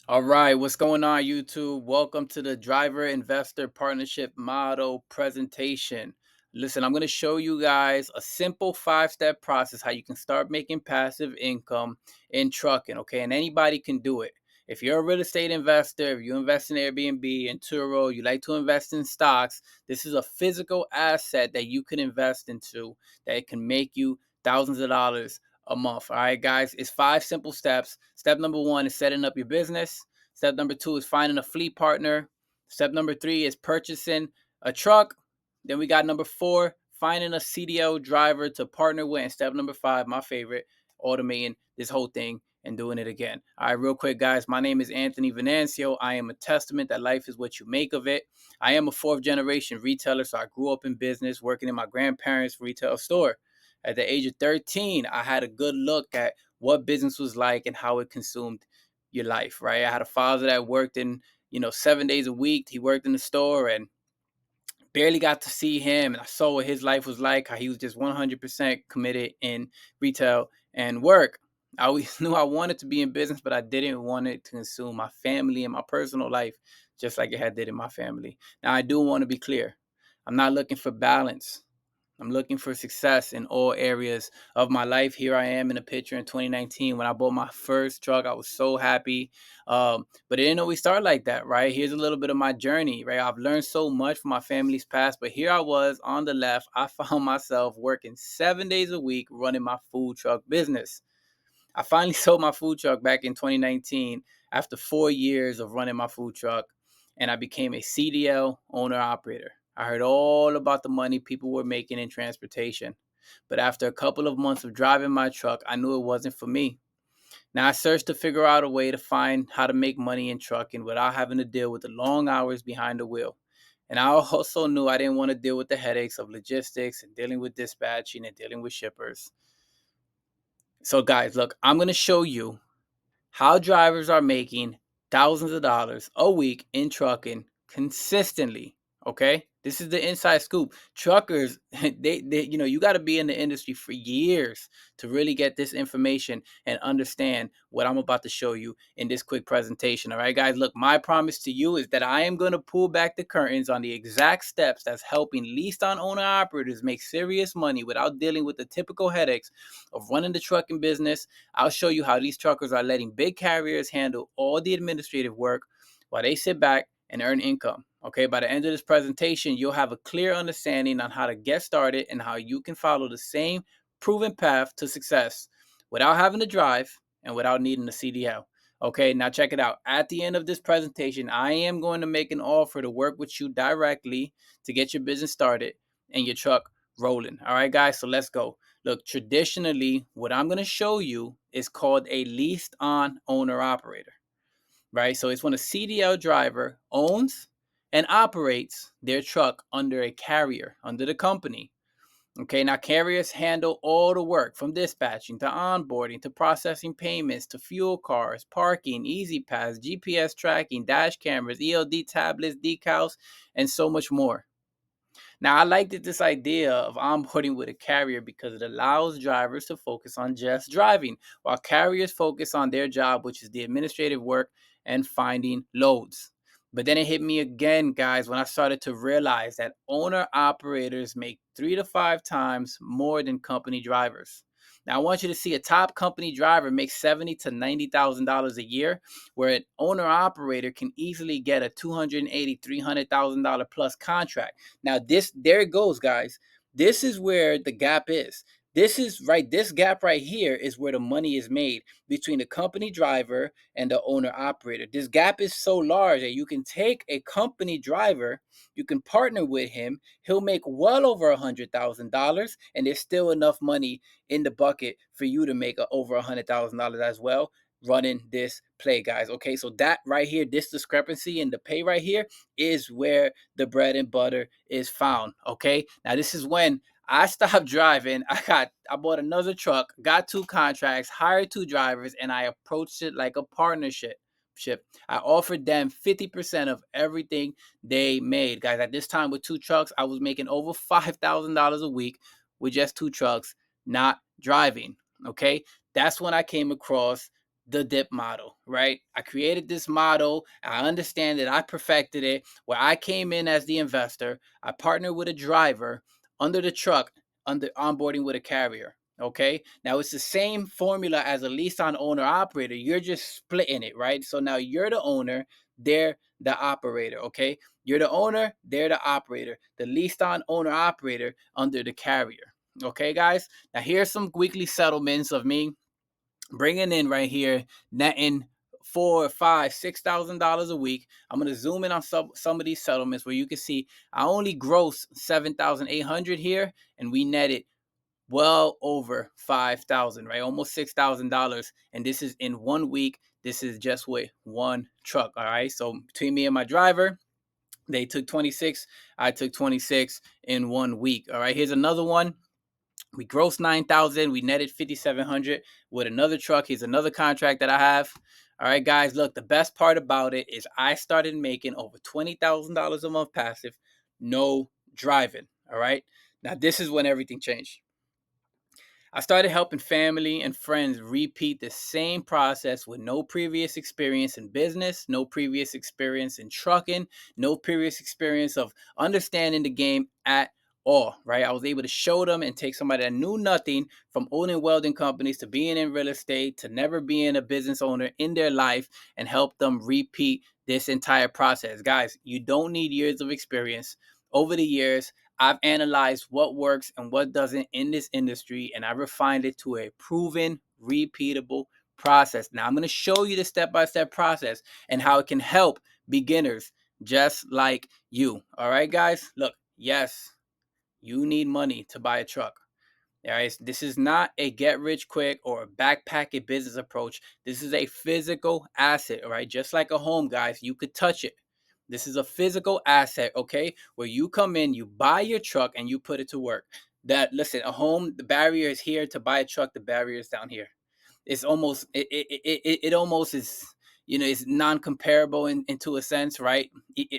All right, what's going on, YouTube? Welcome to the Driver Investor Partnership Model presentation. Listen, I'm going to show you guys a simple 5-step process how you can start making passive income in trucking, okay? And anybody can do it. If you're a real estate investor, if you invest in Airbnb and Turo, you like to invest in stocks, this is a physical asset that you can invest into that can make you thousands of dollars a month. All right, guys, it's 5 simple steps. Step number 1 is setting up your business. Step number 2 is finding a fleet partner. Step number 3 is purchasing a truck. Then we got number 4, finding a CDL driver to partner with. And step number 5, my favorite, automating this whole thing and doing it again. All right, real quick, guys. My name is Anthony Venancio. I am a testament that life is what you make of it. I am a 4th-generation retailer, so I grew up in business, working in my grandparents' retail store. At the age of 13, I had a good look at what business was like and how it consumed your life, right? I had a father that worked in, 7 days a week. He worked in the store and barely got to see him. And I saw what his life was like, how he was just 100% committed in retail and work. I always knew I wanted to be in business, but I didn't want it to consume my family and my personal life, just like it had did in my family. Now, I do want to be clear. I'm not looking for balance. I'm looking for success in all areas of my life. Here I am in a picture in 2019 when I bought my first truck. I was so happy. But it didn't always start like that, right? Here's a little bit of my journey, right? I've learned so much from my family's past, but here I was on the left. I found myself working 7 days a week running my food truck business. I finally sold my food truck back in 2019 after 4 years of running my food truck, and I became a CDL owner operator. I heard all about the money people were making in transportation, but after a couple of months of driving my truck, I knew it wasn't for me. Now I searched to figure out a way to find how to make money in trucking without having to deal with the long hours behind the wheel. And I also knew I didn't want to deal with the headaches of logistics and dealing with dispatching and dealing with shippers. So, guys, look, I'm going to show you how drivers are making thousands of dollars a week in trucking consistently. Okay, this is the inside scoop. Truckers, you got to be in the industry for years to really get this information and understand what I'm about to show you in this quick presentation. All right, guys, look, my promise to you is that I am going to pull back the curtains on the exact steps that's helping leased on owner operators make serious money without dealing with the typical headaches of running the trucking business. I'll show you how these truckers are letting big carriers handle all the administrative work while they sit back and earn income. Okay, by the end of this presentation, you'll have a clear understanding on how to get started and how you can follow the same proven path to success without having to drive and without needing a CDL. Okay, now check it out. At the end of this presentation, I am going to make an offer to work with you directly to get your business started and your truck rolling. All right, guys, so let's go. Look, traditionally, what I'm going to show you is called a leased on owner operator, right? So it's when a CDL driver owns and operates their truck under a carrier, under the company. Okay, now carriers handle all the work from dispatching to onboarding to processing payments to fuel cards, parking, easy pass, GPS tracking, dash cameras, ELD tablets, decals, and so much more. Now, I like this idea of onboarding with a carrier because it allows drivers to focus on just driving, while carriers focus on their job, which is the administrative work and finding loads. But then it hit me again, guys, when I started to realize that owner operators make 3 to 5 times more than company drivers. Now, I want you to see a top company driver makes $70,000 to $90,000 a year, where an owner operator can easily get a $280,000 to $300,000 plus contract. Now, there it goes, guys. This is where the gap is. This gap right here is where the money is made between the company driver and the owner operator. This gap is so large that you can take a company driver, you can partner with him, he'll make well over $100,000, and there's still enough money in the bucket for you to make over $100,000 as well running this play, guys. Okay, so that right here, this discrepancy in the pay right here is where the bread and butter is found. Okay, now this is when I stopped driving. I bought another truck, got 2 contracts, hired 2 drivers, and I approached it like a partnership. I offered them 50% of everything they made, guys. At this time, with 2 trucks, I was making over $5,000 a week with just 2 trucks, not driving. Okay, that's when I came across the D.I.P model, right? I created this model. I understand that I perfected it where I came in as the investor. I partnered with a driver under the truck, under onboarding with a carrier. Okay. Now it's the same formula as a lease on owner operator. You're just splitting it, right? So now you're the owner, they're the operator. Okay. You're the owner, they're the operator. The leased on owner operator under the carrier. Okay, guys. Now here's some weekly settlements of me bringing in right here, netting four, five, $6,000 a week. I'm gonna zoom in on some of these settlements where you can see I only gross 7,800 here, and we netted well over 5,000, right? Almost $6,000, and this is in 1 week. This is just with one truck. All right. So between me and my driver, they took 26. I took 26 in 1 week. All right. Here's another one. We grossed 9,000. We netted 5,700 with another truck. Here's another contract that I have. All right, guys. Look, the best part about it is I started making over $20,000 a month passive, no driving. All right. Now this is when everything changed. I started helping family and friends repeat the same process with no previous experience in business, no previous experience in trucking, no previous experience of understanding the game at all, right? I was able to show them and take somebody that knew nothing from owning welding companies to being in real estate to never being a business owner in their life and help them repeat this entire process. Guys, you don't need years of experience. Over the years, I've analyzed what works and what doesn't in this industry, and I refined it to a proven, repeatable process. Now, I'm going to show you the step by step process and how it can help beginners just like you. All right, guys? Look, yes, you need money to buy a truck. All right, this is not a get rich quick or a backpacket business approach. This is a physical asset, all right? Just like a home, guys, you could touch it. This is a physical asset, okay? Where you come in, you buy your truck, and you put it to work. That listen, a home, the barrier is here. To buy a truck, the barrier is down here. It's almost it almost is, it's non-comparable into a sense, right?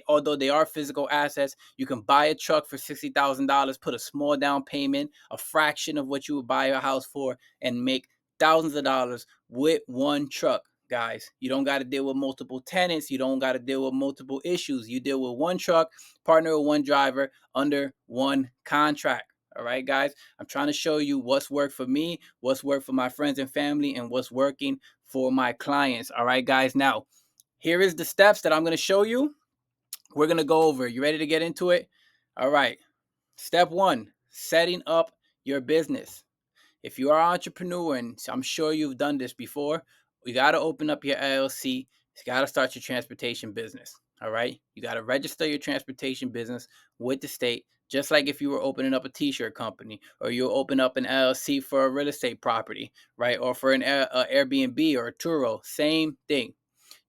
Although they are physical assets, you can buy a truck for $60,000, put a small down payment, a fraction of what you would buy a house for, and make thousands of dollars with one truck. Guys, you don't got to deal with multiple tenants. You don't got to deal with multiple issues. You deal with one truck, partner with one driver under one contract. All right, guys, I'm trying to show you what's worked for me, what's worked for my friends and family, and what's working for my clients. All right, guys. Now, here is the steps that I'm going to show you. We're going to go over. You ready to get into it? All right. Step one, setting up your business. If you are an entrepreneur, and I'm sure you've done this before, you got to open up your LLC. You got to start your transportation business. All right. You got to register your transportation business with the state, just like if you were opening up a t-shirt company or you open up an LLC for a real estate property, right? Or for an Airbnb or a Turo, same thing.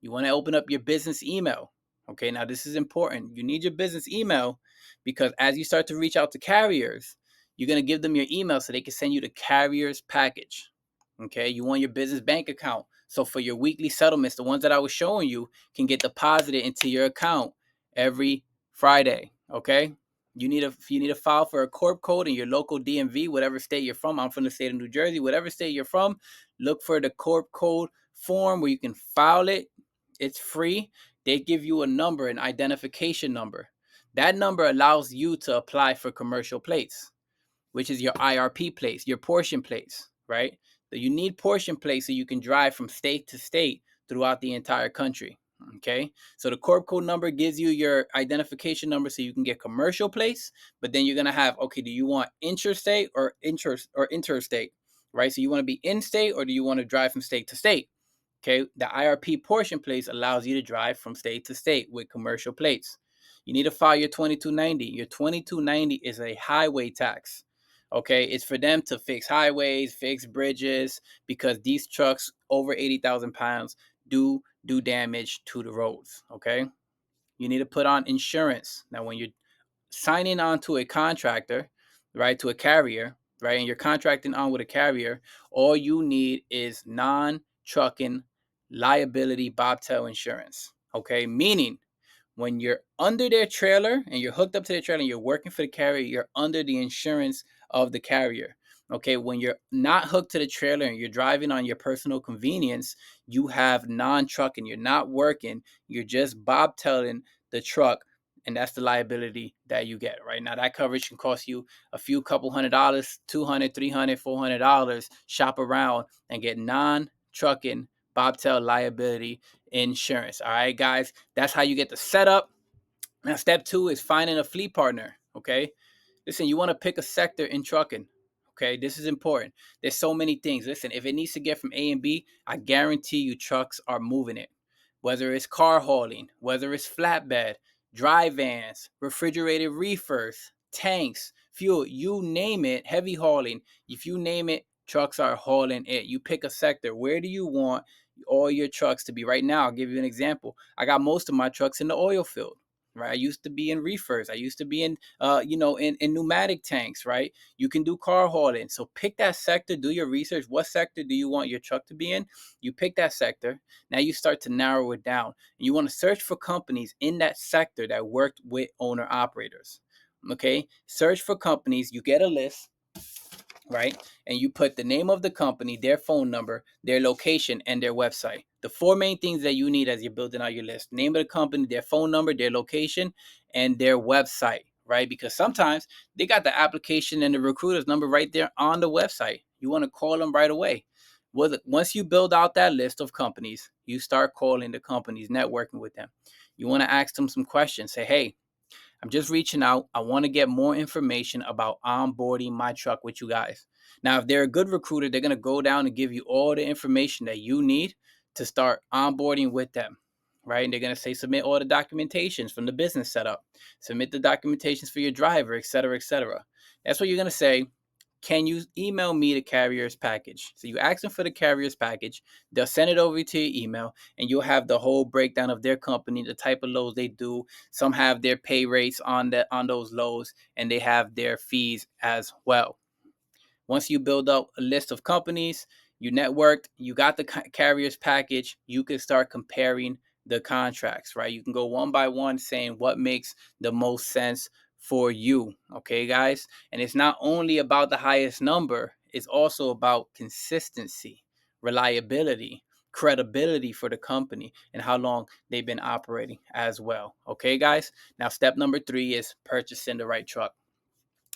You want to open up your business email. Okay, now this is important. You need your business email because as you start to reach out to carriers, you're going to give them your email so they can send you the carrier's package. Okay, you want your business bank account. So for your weekly settlements, the ones that I was showing you can get deposited into your account every Friday. Okay, you need to file for a corp code in your local DMV, whatever state you're from. I'm from the state of New Jersey. Whatever state you're from, look for the corp code form where you can file it. It's free. They give you a number, an identification number. That number allows you to apply for commercial plates, which is your IRP plates, your portion plates, right? So you need portion plates so you can drive from state to state throughout the entire country. Okay, so the corp code number gives you your identification number so you can get commercial plates, but then you're gonna have, okay, do you want interstate or interstate, right? So you want to be in state or do you want to drive from state to state? Okay, the IRP portion plates allows you to drive from state to state with commercial plates. You need to file your 2290. Your 2290 is a highway tax. Okay, it's for them to fix highways, fix bridges, because these trucks over 80,000 pounds do damage to the roads. Okay, you need to put on insurance. Now, when you're signing on to a contractor, right, to a carrier, right, and you're contracting on with a carrier, all you need is non-trucking liability bobtail insurance. Okay, meaning when you're under their trailer and you're hooked up to their trailer and you're working for the carrier, you're under the insurance of the carrier. Okay, when you're not hooked to the trailer and you're driving on your personal convenience, you have non-trucking. You're not working. You're just bobtailing the truck, and that's the liability that you get. Right now, that coverage can cost you a few couple $100, 200, 300, $400. Shop around and get non-trucking bobtail liability insurance. All right, guys, that's how you get the setup. Now, step two is finding a fleet partner. Okay, listen, you want to pick a sector in trucking. Okay, this is important. There's so many things. Listen, if it needs to get from A and B, I guarantee you trucks are moving it. Whether it's car hauling, whether it's flatbed, dry vans, refrigerated reefers, tanks, fuel, you name it, heavy hauling. If you name it, trucks are hauling it. You pick a sector. Where do you want all your trucks to be? Right now, I'll give you an example. I got most of my trucks in the oil field. Right, I used to be in reefers. I used to be in, in pneumatic tanks. Right, you can do car hauling. So pick that sector. Do your research. What sector do you want your truck to be in? You pick that sector. Now you start to narrow it down. And you want to search for companies in that sector that worked with owner operators. Okay, search for companies. You get a list, right? And you put the name of the company, their phone number, their location, and their website. The four main things that you need as you're building out your list: name of the company, their phone number, their location, and their website, right? Because sometimes they got the application and the recruiter's number right there on the website. You want to call them right away. Once you build out that list of companies, you start calling the companies, networking with them. You want to ask them some questions. Say, hey, I'm just reaching out. I want to get more information about onboarding my truck with you guys. Now, if they're a good recruiter, they're going to go down and give you all the information that you need to start onboarding with them, right? And they're going to say, submit all the documentations from the business setup, submit the documentations for your driver, et cetera, et cetera. That's what you're going to say. Can you email me the carrier's package? So you ask them for the carrier's package. They'll send it over to your email, and you'll have the whole breakdown of their company, the type of loads they do. Some have their pay rates on those loads, and they have their fees as well. Once you build up a list of companies, you networked, you got the carrier's package, you can start comparing the contracts, right? You can go one by one saying what makes the most sense for you. Okay, guys? And it's not only about the highest number, it's also about consistency, reliability, credibility for the company, and how long they've been operating as well. Okay, guys? Now, step number 3 is purchasing the right truck.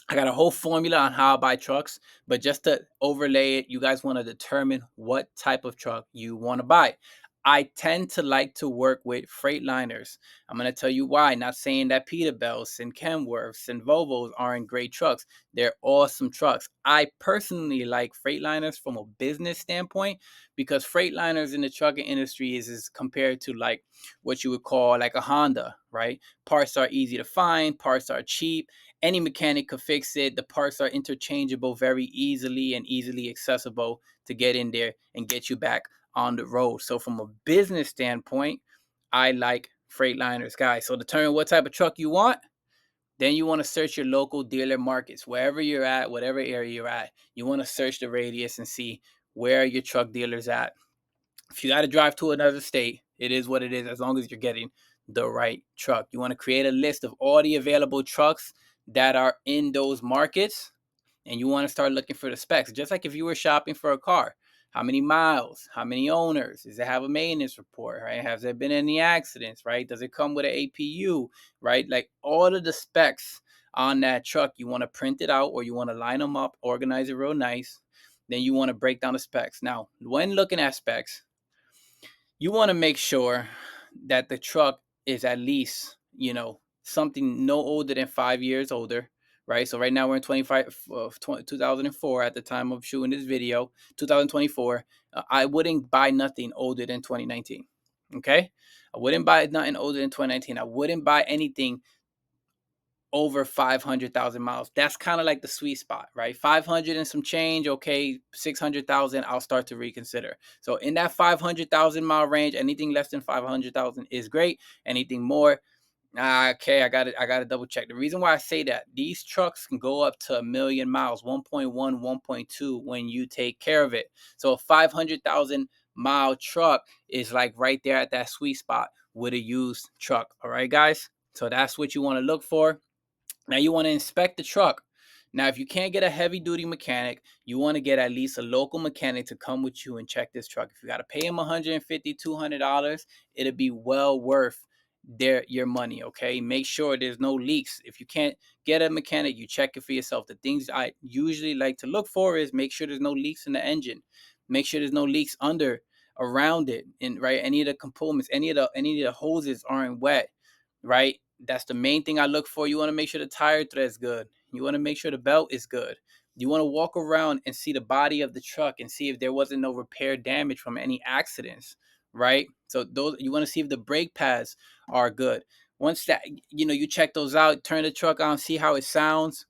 I got a whole formula on how I buy trucks, but just to overlay it, you guys want to determine what type of truck you want to buy. I tend to like to work with Freightliners. I'm going to tell you why. Not saying that Peterbilts and Kenworths and Volvos aren't great trucks. They're awesome trucks. I personally like Freightliners from a business standpoint because Freightliners in the trucking industry is compared to like what you would call like a Honda, right? Parts are easy to find, parts are cheap, any mechanic could fix it. The parts are interchangeable very easily and easily accessible to get in there and get you back on the road. So from a business standpoint, I like Freightliners, guys. So determine what type of truck you want. Then you want to search your local dealer markets, wherever you're at, whatever area you're at. You want to search the radius and see where your truck dealer's at. If you got to drive to another state, it is what it is as long as you're getting the right truck. You want to create a list of all the available trucks that are in those markets, and you want to start looking for the specs. Just like if you were shopping for a car, how many miles, how many owners, does it have a maintenance report, right? Has there been any accidents, right? Does it come with an APU, right? Like all of the specs on that truck, you want to print it out or you want to line them up, organize it real nice. Then you want to break down the specs. Now, when looking at specs, you want to make sure that the truck is at least, something no older than 5 years older, right? So right now we're in 2004 at the time of shooting this video, 2024. I wouldn't buy nothing older than 2019. Okay. I wouldn't buy nothing older than 2019. I wouldn't buy anything over 500,000 miles. That's kind of like the sweet spot, right? 500 and some change, okay, 600,000, I'll start to reconsider. So in that 500,000 mile range, anything less than 500,000 is great. Anything more, okay, I got to double check. The reason why I say that, these trucks can go up to 1,000,000 miles, 1.1, 1.2 when you take care of it. So a 500,000 mile truck is like right there at that sweet spot with a used truck. All right, guys. So that's what you want to look for. Now you want to inspect the truck. Now, if you can't get a heavy duty mechanic, you want to get at least a local mechanic to come with you and check this truck. If you got to pay him $150, $200, it'll be well worth your money. Okay, make sure there's no leaks. If you can't get a mechanic, you check it for yourself. The things I usually like to look for is make sure there's no leaks in the engine, make sure there's no leaks under, around it, and right, any of the components, any of the hoses aren't wet, right? That's the main thing I look for. You want to make sure the tire thread's good. You want to make sure the belt is good. You want to walk around and see the body of the truck and see if there wasn't no repair damage from any accidents, right? So those, you want to see if the brake pads are good. Once that, you check those out, turn the truck on, see how it sounds.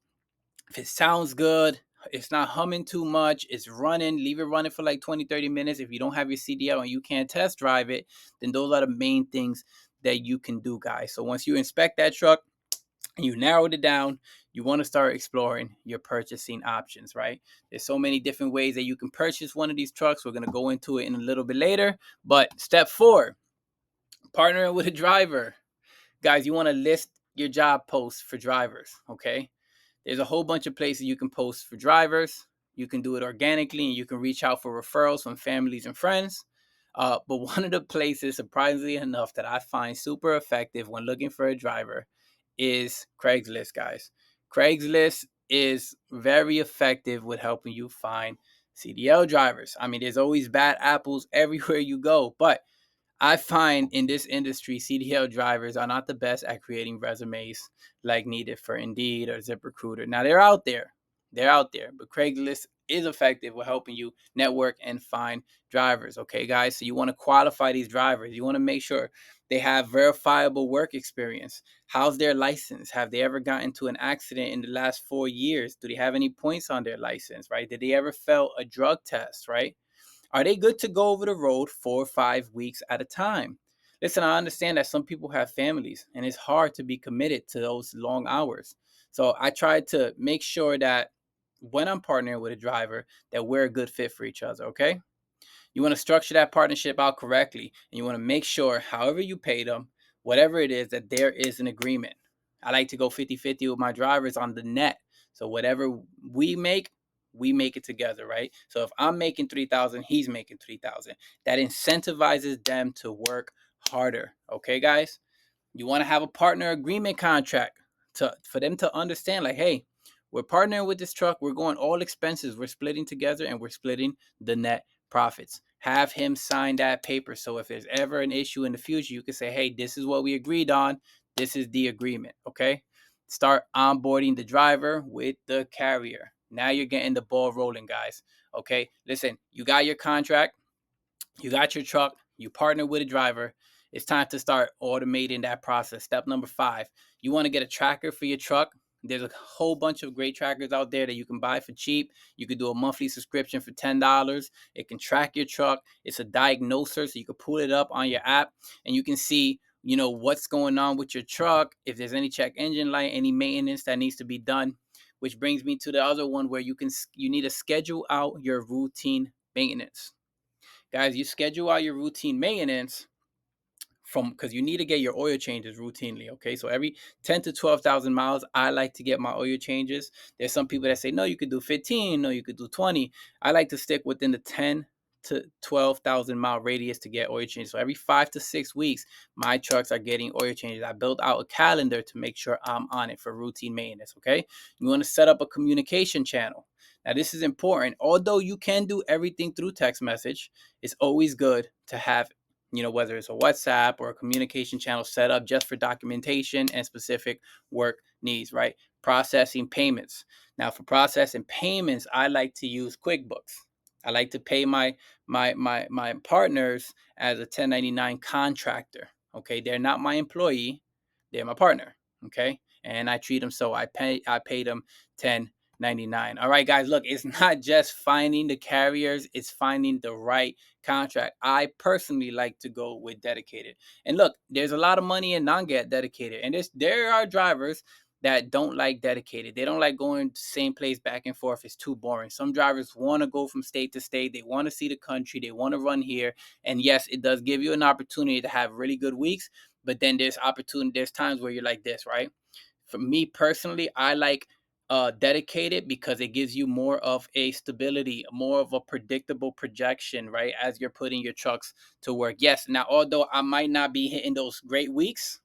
If it sounds good, it's not humming too much, it's running, leave it running for like 20, 30 minutes. If you don't have your CDL and you can't test drive it, then those are the main things that you can do, guys. So once you inspect that truck and you narrowed it down, you want to start exploring your purchasing options, right? There's so many different ways that you can purchase one of these trucks. We're going to go into it in a little bit later. But step 4, partnering with a driver. Guys, you want to list your job posts for drivers, okay? There's a whole bunch of places you can post for drivers. You can do it organically, and you can reach out for referrals from families and friends. But one of the places, surprisingly enough, that I find super effective when looking for a driver is Craigslist, guys. Craigslist is very effective with helping you find CDL drivers. I mean, there's always bad apples everywhere you go, but I find in this industry, CDL drivers are not the best at creating resumes like needed for Indeed or ZipRecruiter. Now they're out there, but Craigslist is effective with helping you network and find drivers. Okay, guys, so you want to qualify these drivers. You want to make sure they have verifiable work experience. How's their license? Have they ever gotten into an accident in the last 4 years? Do they have any points on their license? Right? Did they ever fail a drug test? Right? Are they good to go over the road 4 or 5 weeks at a time? Listen, I understand that some people have families and it's hard to be committed to those long hours. So I try to make sure that when I'm partnering with a driver, that we're a good fit for each other, okay? You want to structure that partnership out correctly, and you want to make sure, however you pay them, whatever it is, that there is an agreement. I like to go 50-50 with my drivers on the net. So whatever we make it together, right? So if I'm making 3,000, he's making 3,000. That incentivizes them to work harder. Okay, guys? You want to have a partner agreement contract for them to understand, like, hey, we're partnering with this truck. We're going all expenses. We're splitting together, and we're splitting the net profits. Have him sign that paper. So if there's ever an issue in the future, you can say, hey, this is what we agreed on. This is the agreement. Okay. Start onboarding the driver with the carrier. Now you're getting the ball rolling, guys. Okay. Listen, you got your contract. You got your truck, you partner with a driver. It's time to start automating that process. Step number 5, you want to get a tracker for your truck. There's a whole bunch of great trackers out there that you can buy for cheap. You could do a monthly subscription for $10. It can track your truck. It's a diagnoser, so you can pull it up on your app and you can see, what's going on with your truck, if there's any check engine light, any maintenance that needs to be done. Which brings me to the other one where you need to schedule out your routine maintenance. Guys, you schedule out your routine maintenance because you need to get your oil changes routinely. Okay, so every 10 to 12,000 miles, I like to get my oil changes. There's some people that say, no, you could do 15, no, you could do 20. I like to stick within the 10 to 12,000 mile radius to get oil changes. So every 5 to 6 weeks, my trucks are getting oil changes. I built out a calendar to make sure I'm on it for routine maintenance. Okay, you want to set up a communication channel. Now, this is important. Although you can do everything through text message, it's always good to have, whether it's a WhatsApp or a communication channel set up just for documentation and specific work needs, right? Processing payments. Now, for processing payments, I like to use QuickBooks. I like to pay my partners as a 1099 contractor. Okay, they're not my employee, they're my partner. Okay, and I treat them so. I pay them 1099. All right, guys, look, it's not just finding the carriers, it's finding the right contract. I personally like to go with dedicated. And look, there's a lot of money in non-get dedicated. And there are drivers that don't like dedicated. They don't like going to the same place back and forth. It's too boring. Some drivers want to go from state to state. They want to see the country. They want to run here. And yes, it does give you an opportunity to have really good weeks. But then there's times where you're like this, right? For me personally, I like dedicated because it gives you more of a stability, more of a predictable projection, right? As you're putting your trucks to work. Yes, now, although I might not be hitting those great weeks,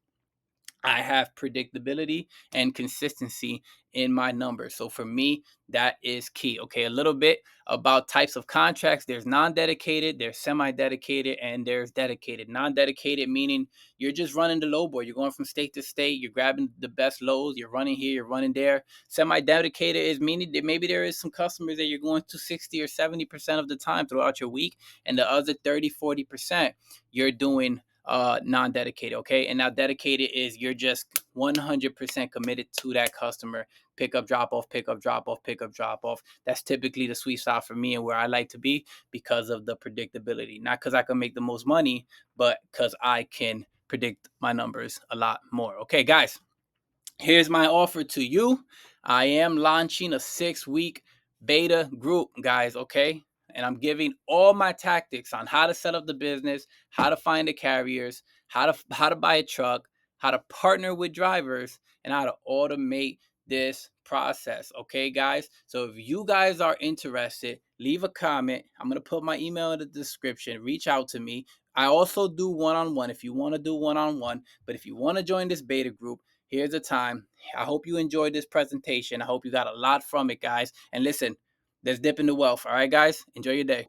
I have predictability and consistency in my numbers. So for me, that is key. Okay, a little bit about types of contracts. There's non-dedicated, there's semi-dedicated, and there's dedicated. Non-dedicated meaning you're just running the low board. You're going from state to state. You're grabbing the best loads. You're running here. You're running there. Semi-dedicated is meaning that maybe there is some customers that you're going to 60 or 70% of the time throughout your week, and the other 30, 40% you're doing non-dedicated. Okay, and now dedicated is you're just 100% committed to that customer. Pick up, drop off, pick up, drop off, pick up, drop off. That's typically the sweet spot for me and where I like to be because of the predictability. Not because I can make the most money, but because I can predict my numbers a lot more. Okay, guys, here's my offer to you. I am launching a 6-week beta group, guys, okay? And I'm giving all my tactics on how to set up the business, how to find the carriers, how to buy a truck, how to partner with drivers, and how to automate this process, okay, guys? So if you guys are interested, leave a comment. I'm going to put my email in the description. Reach out to me. I also do one-on-one if you want to do one-on-one, but if you want to join this beta group, here's the time. I hope you enjoyed this presentation. I hope you got a lot from it, guys. And listen, there's dip in the wealth. All right, guys, enjoy your day.